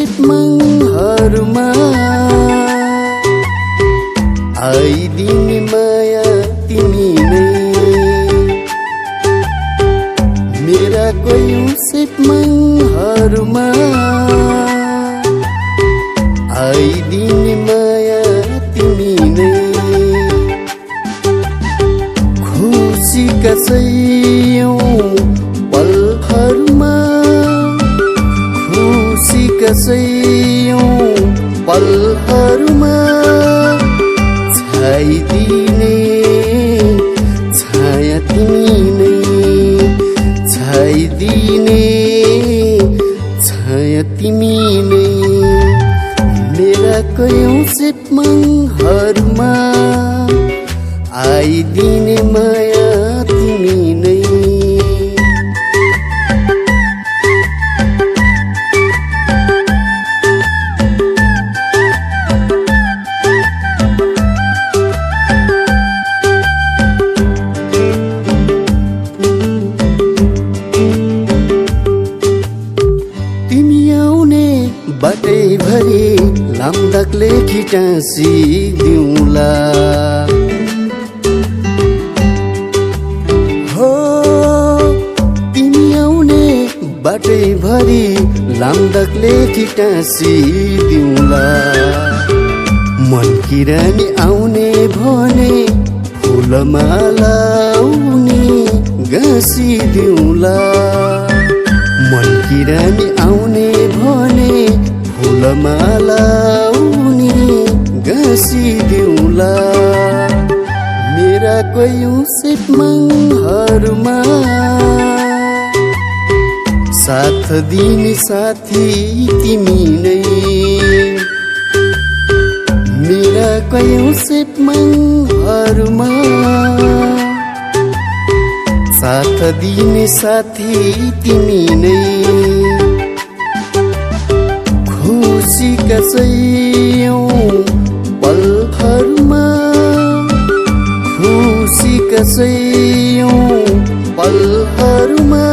सिपमङहरुमा आइदिने माया तिमी नै मेरा कयौं सिपमङहरुमा आइदिने माया तिमी नै खुसी कसैयौं पलहरुमा खुसी कसैयौं पलहरुमा छाइदिने छाया तिमी नै छाइदिने छाया तिमी नै मेरा कयौं सिपमङहरुमा आइदिने माया तिमी नै तिमी आउने बाटैभरि लामदागले खिटासी दिउँला हो तिमी आउने बाटैभरि लामदागले खिटासी दिउँला मनकी रानी आउने भने फुलमाला उनी गाँसी दिउँला मनकी रानी आउने भने फुलमाला उनी गाँसी दिउँला मेरा कयौं सिपमङहरुमा साथ दिने साथी तिमी नै मेरा कयौं सिपमङहरुमा साथ दिने साथी तिमी नै खुसी कसैयौं पलहरुमा खुसी कसैयौं पलहरुमा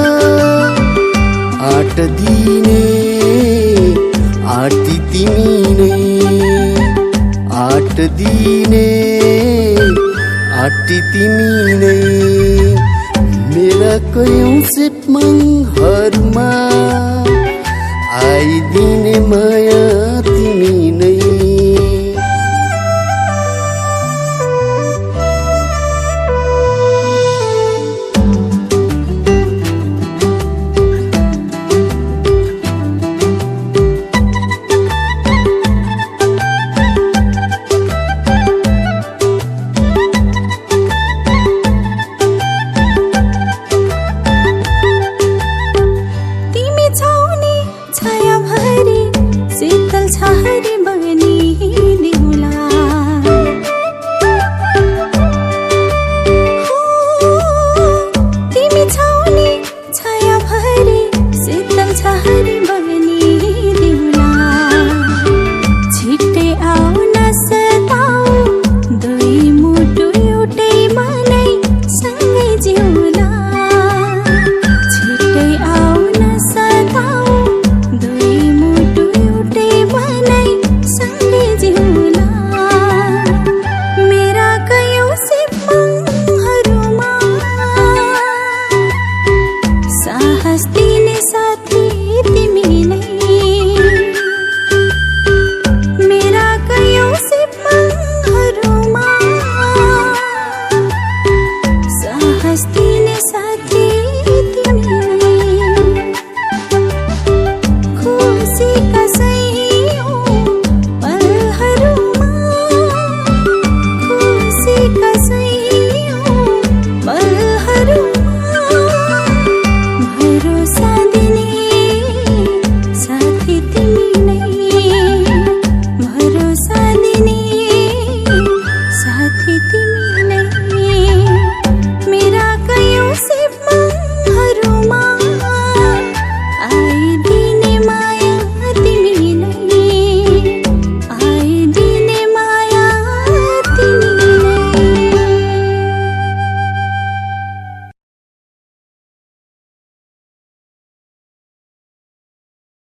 आट दिने आटी तिमी नै आट दिने आटी तिमी नै मेरा कयौं सिपमङहरुमा आइदिने माया तिमी नै